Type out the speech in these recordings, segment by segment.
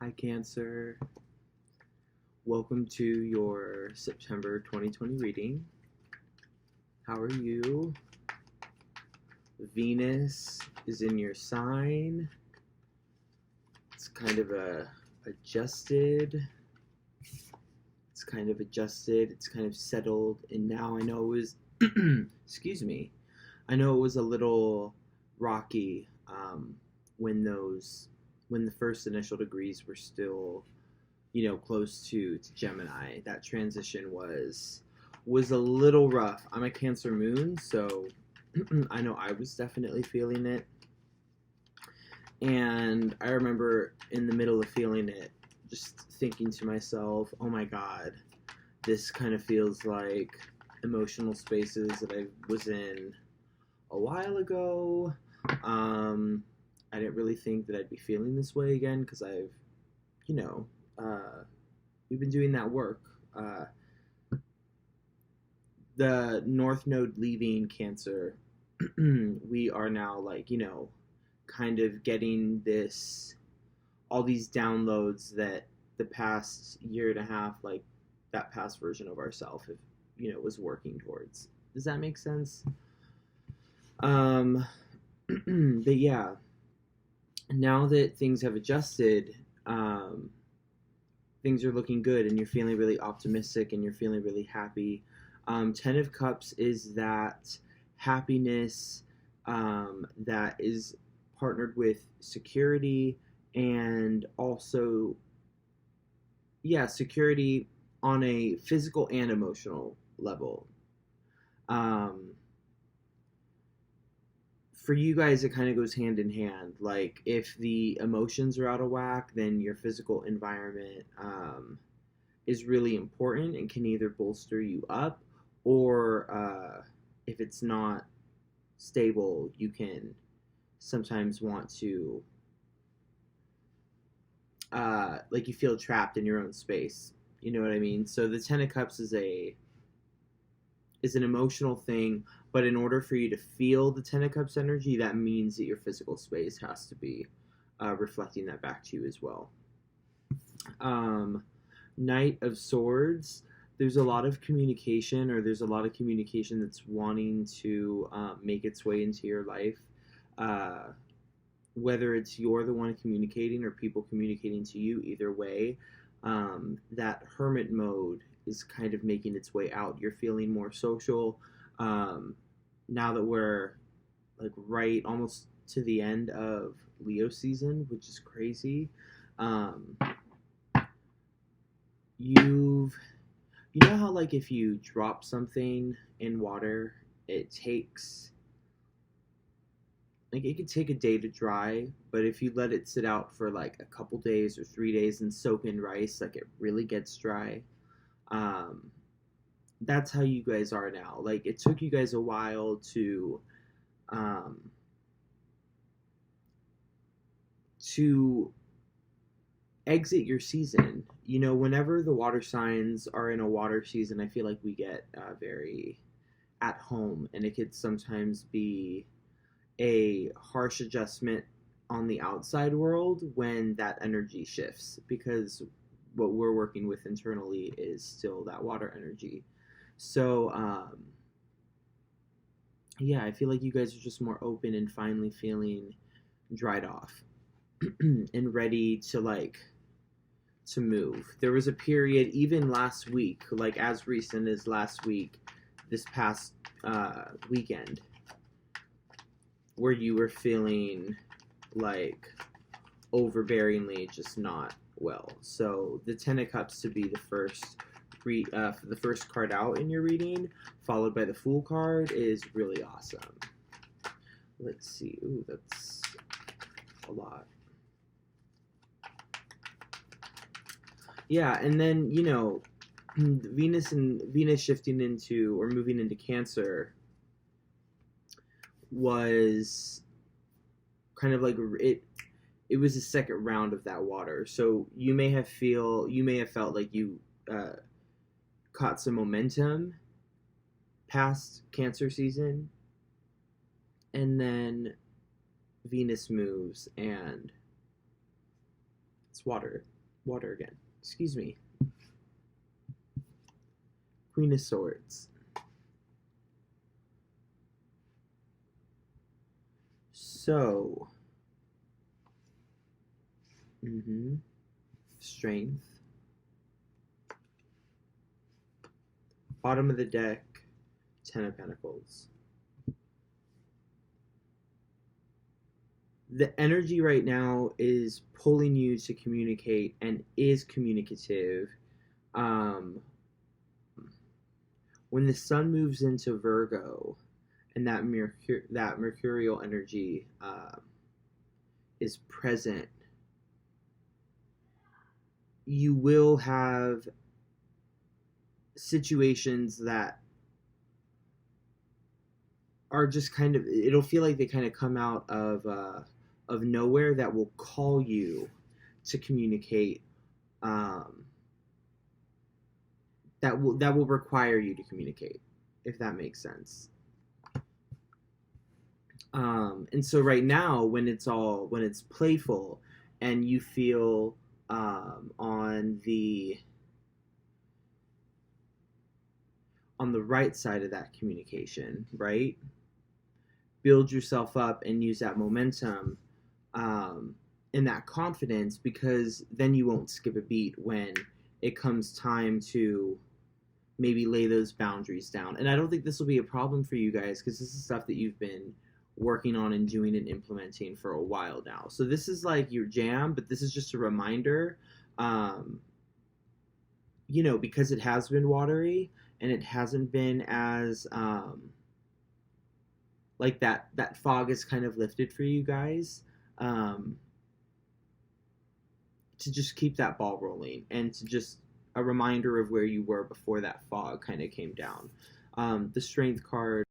Hi, Cancer. Welcome to your September 2020 reading. How are you? Venus is in your sign. It's kind of adjusted. It's kind of adjusted. It's kind of settled. And now I know it was, excuse me, I know it was a little rocky when when the first initial degrees were still close to Gemini. That transition was a little rough. I'm a Cancer moon, so I know I was definitely feeling it. And I remember in the middle of feeling it, just thinking to myself, oh my God, this kind of feels like emotional spaces that I was in a while ago. I didn't really think that I'd be feeling this way again because you know, we've been doing that work. The North Node leaving Cancer, we are now kind of getting all these downloads that the past year and a half, that past version of ourselves, was working towards. Does that make sense? But yeah, now that things have adjusted, things are looking good, and you're feeling really optimistic, and you're feeling really happy. Ten of Cups is that happiness that is partnered with security, and also, yeah, security on a physical and emotional level. For you guys, it kind of goes hand in hand. Like, if the emotions are out of whack, then your physical environment is really important and can either bolster you up, or if it's not stable, you can sometimes want to, you feel trapped in your own space. You know what I mean? So the Ten of Cups is an emotional thing, but in order for you to feel the Ten of Cups energy, that means that your physical space has to be reflecting that back to you as well. Knight of Swords, there's a lot of communication, or there's a lot of communication that's wanting to make its way into your life. Whether it's you're the one communicating or people communicating to you, either way, that hermit mode is kind of making its way out. You're feeling more social. Now that we're right almost to the end of Leo season, which is crazy. You know how if you drop something in water, it takes it could take a day to dry, but if you let it sit out for a couple days or 3 days and soak in rice, it really gets dry. That's how you guys are now. It took you guys a while to exit your season. Whenever the water signs are in a water season, I feel like we get very at home, and it could sometimes be a harsh adjustment on the outside world when that energy shifts, because what we're working with internally is still that water energy. So yeah, I feel like you guys are just more open and finally feeling dried off and ready to move. There was a period even last week, as recent as last week, this past weekend, where you were feeling overbearingly just not well. So the Ten of Cups to be the first card out in your reading, followed by the Fool card, is really awesome. Let's see. Ooh, that's a lot. Yeah, and then Venus shifting into, or moving into Cancer, was kind of it was a second round of that water. So you may have felt like you caught some momentum past Cancer season, and then Venus moves, and it's It's water. Water again. Excuse me. Queen of Swords. So, strength. Bottom of the deck, Ten of Pentacles. The energy right now is pulling you to communicate and is communicative. When the sun moves into Virgo and that mercurial energy is present, you will have situations that are just kind of, it'll feel like they kind of come out of nowhere, that will call you to communicate, that will require you to communicate, if that makes sense. And so right now, when it's playful and you feel on the right side of that communication, right? Build yourself up and use that momentum and that confidence, because then you won't skip a beat when it comes time to maybe lay those boundaries down. And I don't think this will be a problem for you guys, because this is stuff that you've been working on and doing and implementing for a while now. So this is like your jam, but this is just a reminder, because it has been watery and it hasn't been as like that fog is kind of lifted for you guys, to just keep that ball rolling, and to just a reminder of where you were before that fog kind of came down. The Strength card.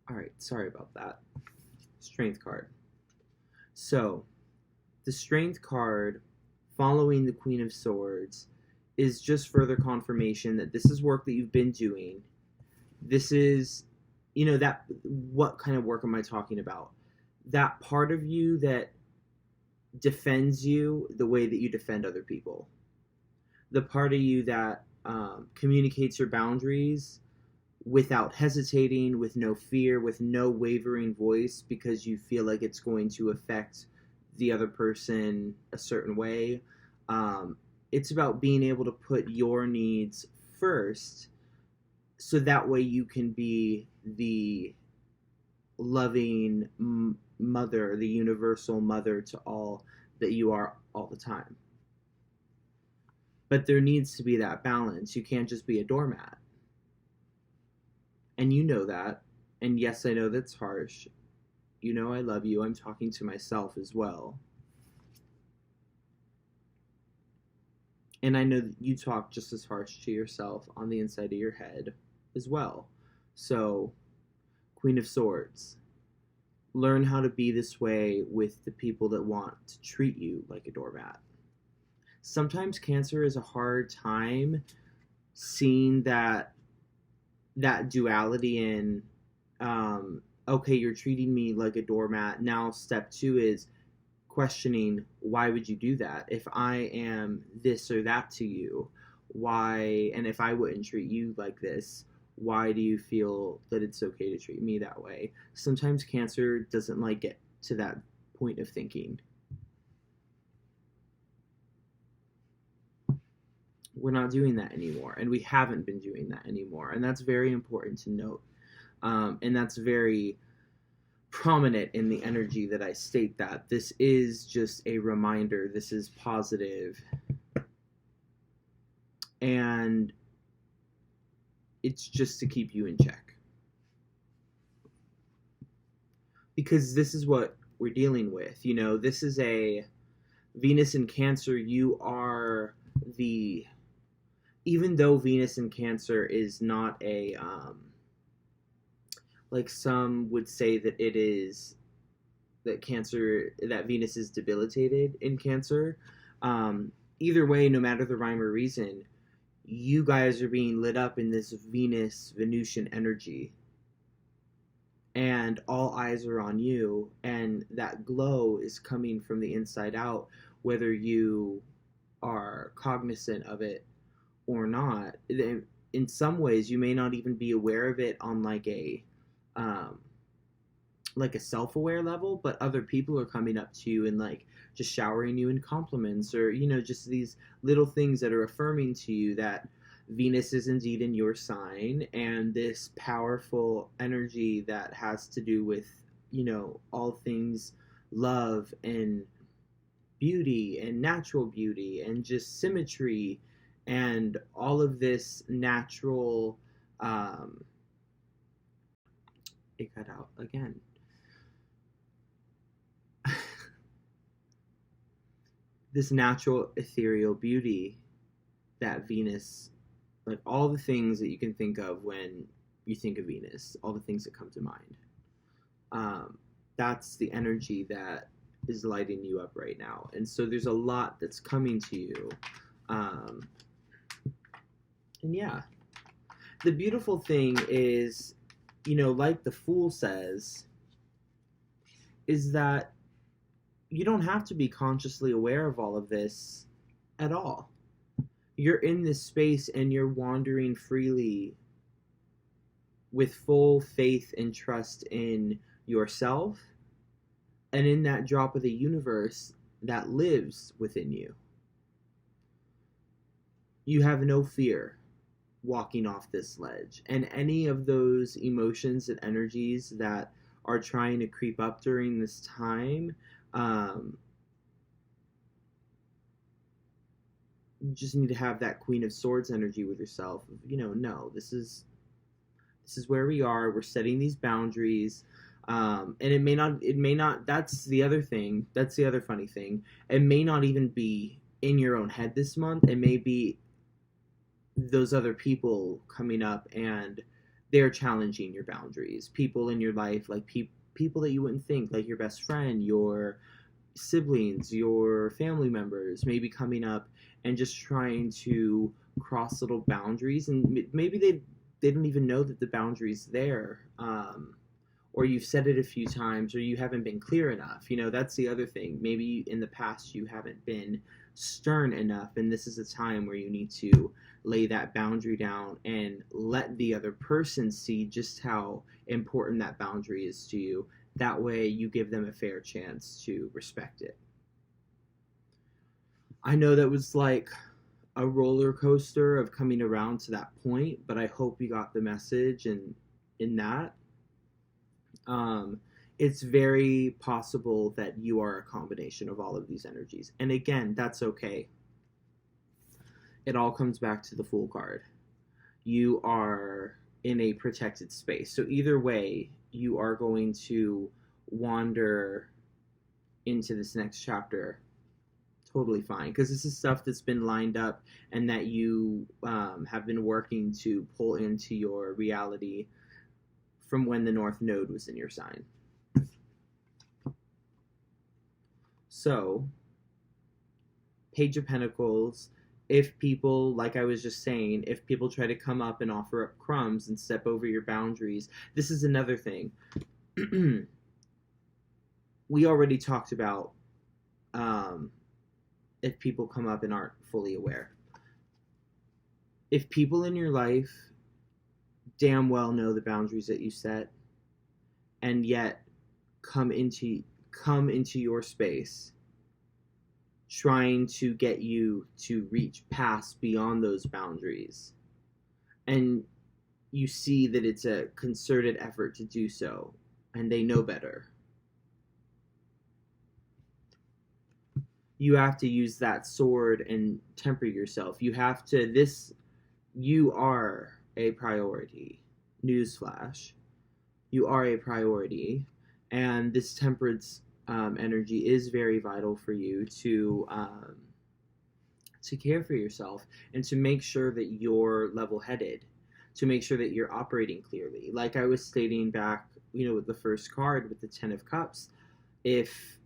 All right, sorry about that. Strength card. So, the Strength card, following the Queen of Swords, is just further confirmation that this is work that you've been doing. This is, that, what kind of work am I talking about? That part of you that defends you the way that you defend other people. The part of you that communicates your boundaries without hesitating, with no fear, with no wavering voice, because you feel like it's going to affect the other person a certain way. It's about being able to put your needs first, so that way you can be the loving mother, the universal mother to all that you are all the time. But there needs to be that balance. You can't just be a doormat. And you know that. And yes, I know that's harsh. I love you. I'm talking to myself as well. And I know that you talk just as harsh to yourself on the inside of your head as well. So, Queen of Swords. Learn how to be this way with the people that want to treat you like a doormat. Sometimes Cancer is a hard time seeing that duality in, okay, you're treating me like a doormat. Now step 2 is questioning, why would you do that? If I am this or that to you, why? And if I wouldn't treat you like this, why do you feel that it's okay to treat me that way? Sometimes Cancer doesn't get to that point of thinking. We're not doing that anymore, and we haven't been doing that anymore, and that's very important to note, and that's very prominent in the energy that I state that this is just a reminder. This is positive, and it's just to keep you in check, because this is what we're dealing with. This is a Venus in Cancer. You are the, even though Venus in Cancer is not a, like some would say that it is, that Venus is debilitated in Cancer. Either way, no matter the rhyme or reason, you guys are being lit up in this Venusian energy. And all eyes are on you, and that glow is coming from the inside out, whether you are cognizant of it or not. In some ways, you may not even be aware of it on um, like a self-aware level, but other people are coming up to you and like just showering you in compliments, or just these little things that are affirming to you that Venus is indeed in your sign, and this powerful energy that has to do with all things love and beauty and natural beauty and just symmetry and all of this natural it got out again. This natural ethereal beauty that Venus, like all the things that you can think of when you think of Venus, all the things that come to mind. That's the energy that is lighting you up right now. And so there's a lot that's coming to you. And yeah, the beautiful thing is, like the Fool says, is that you don't have to be consciously aware of all of this at all. You're in this space and you're wandering freely with full faith and trust in yourself and in that drop of the universe that lives within you. You have no fear walking off this ledge, and any of those emotions and energies that are trying to creep up during this time, you just need to have that Queen of Swords energy with yourself. No, this is where we are. We're setting these boundaries. And it may not, that's the other thing. That's the other funny thing. It may not even be in your own head this month. It may be those other people coming up and they're challenging your boundaries. People in your life, like people that you wouldn't think, like your best friend, your siblings, your family members, maybe coming up and just trying to cross little boundaries. And maybe they don't even know that the boundary's there. Or you've said it a few times, or you haven't been clear enough. That's the other thing. Maybe in the past you haven't been stern enough, and this is a time where you need to lay that boundary down and let the other person see just how important that boundary is to you. That way you give them a fair chance to respect it. I know that was like a roller coaster of coming around to that point, but I hope you got the message. And in that, it's very possible that you are a combination of all of these energies. And again, that's okay. It all comes back to the Fool card. You are in a protected space. So either way, you are going to wander into this next chapter totally fine, because this is stuff that's been lined up and that you have been working to pull into your reality from when the North Node was in your sign. So, Page of Pentacles, if people, like I was just saying, if people try to come up and offer up crumbs and step over your boundaries, this is another thing. We already talked about if people come up and aren't fully aware. If people in your life damn well know the boundaries that you set and yet come into your space trying to get you to reach past beyond those boundaries, and you see that it's a concerted effort to do so and they know better, you have to use that sword and temper yourself. You have to, you are a priority. Newsflash. You are a priority. And this temperance energy is very vital for you to care for yourself and to make sure that you're level-headed, to make sure that you're operating clearly. Like I was stating back, with the first card, with the Ten of Cups, if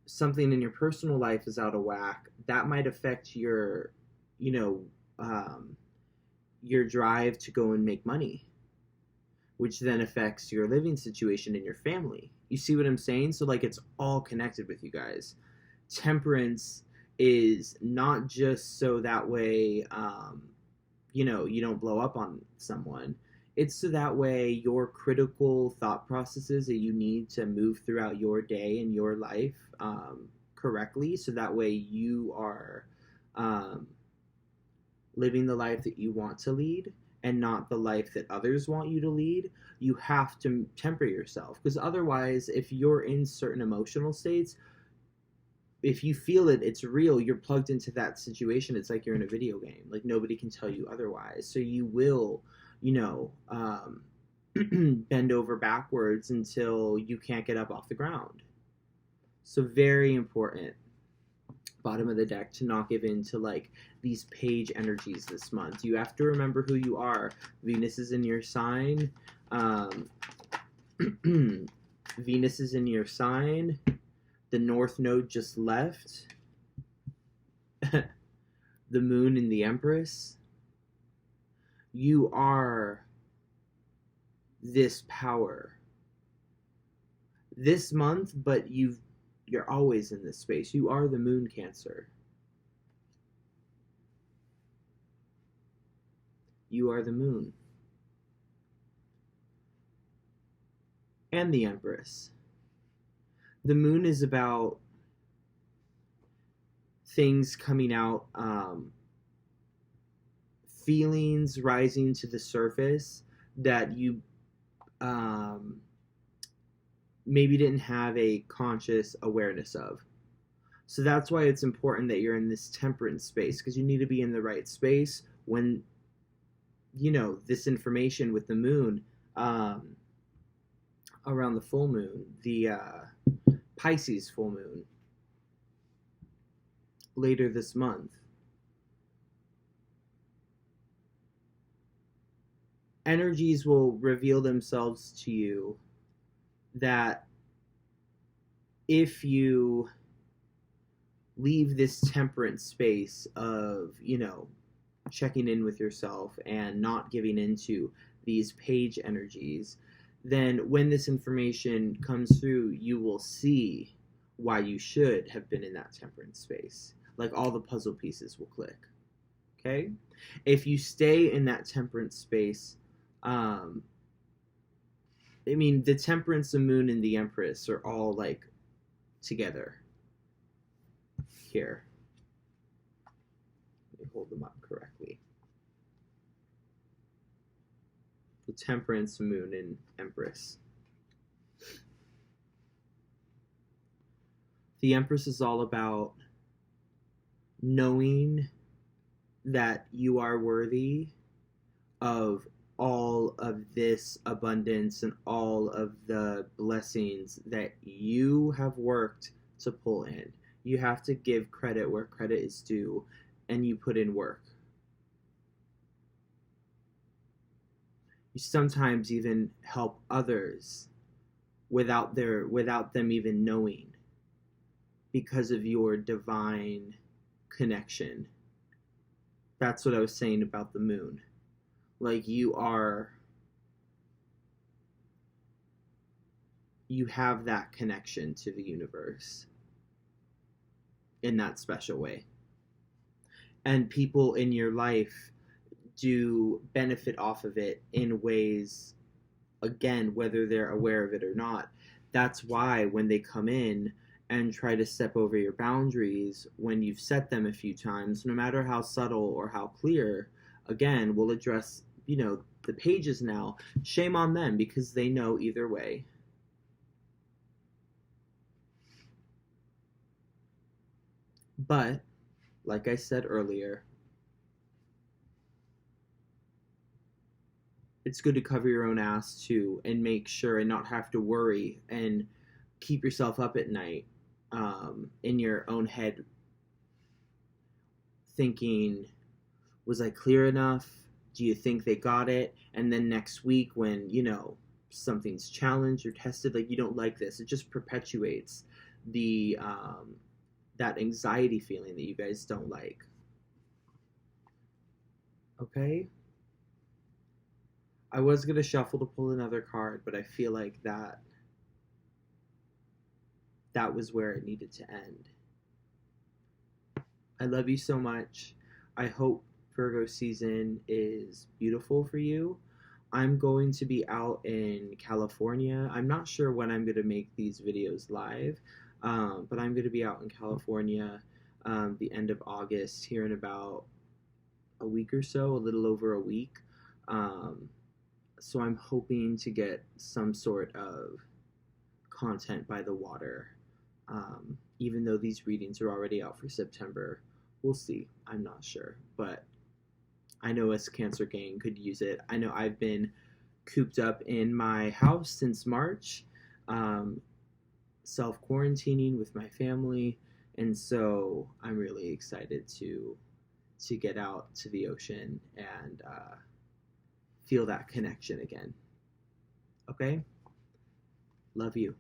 something in your personal life is out of whack, that might affect your, your drive to go and make money, which then affects your living situation in your family. You see what I'm saying? So like it's all connected with you guys. Temperance is not just so that way, you don't blow up on someone. It's so that way your critical thought processes that you need to move throughout your day and your life correctly, so that way you are um, living the life that you want to lead and not the life that others want you to lead. You have to temper yourself, because otherwise, if you're in certain emotional states, if you feel it, it's real, you're plugged into that situation. It's like you're in a video game. Like, nobody can tell you otherwise. So you will, bend over backwards until you can't get up off the ground. So very important, bottom of the deck, to not give in to like these page energies this month. You have to remember who you are. Venus is in your sign. Venus is in your sign. The North Node just left. The Moon in the Empress. You are this power this month, but you're always in this space. You are the Moon, Cancer. You are the Moon. And the Empress. The Moon is about things coming out, feelings rising to the surface that you maybe didn't have a conscious awareness of. So that's why it's important that you're in this temperance space, because you need to be in the right space when, this information with the Moon, around the full moon, the Pisces full moon, later this month. Energies will reveal themselves to you that if you leave this temperance space of, checking in with yourself and not giving into these page energies, then when this information comes through, you will see why you should have been in that temperance space. Like, all the puzzle pieces will click. Okay? If you stay in that temperance space, the Temperance, the Moon, and the Empress are all like together here. Let me hold them up correctly. The Temperance, Moon, and Empress. The Empress is all about knowing that you are worthy of all of this abundance and all of the blessings that you have worked to pull in. You have to give credit where credit is due, and you put in work. You sometimes even help others without them even knowing, because of your divine connection. That's what I was saying about the Moon. Like, you have that connection to the universe in that special way. And people in your life do benefit off of it in ways, again, whether they're aware of it or not. That's why when they come in and try to step over your boundaries, when you've set them a few times, no matter how subtle or how clear, again, we'll address, the pages now. Shame on them, because they know either way. But, like I said earlier, it's good to cover your own ass too, and make sure and not have to worry and keep yourself up at night in your own head thinking, was I clear enough? Do you think they got it? And then next week when, something's challenged or tested, like, you don't like this, it just perpetuates the that anxiety feeling that you guys don't like. Okay? I was going to shuffle to pull another card, but I feel like that was where it needed to end. I love you so much. I hope Virgo season is beautiful for you. I'm going to be out in California. I'm not sure when I'm going to make these videos live, but I'm going to be out in California the end of August, here in about a week or so, a little over a week. Um, so I'm hoping to get some sort of content by the water. Even though these readings are already out for September, we'll see. I'm not sure, but I know us Cancer gang could use it. I know I've been cooped up in my house since March, self quarantining with my family, and so I'm really excited to get out to the ocean and feel that connection again. Okay? Love you.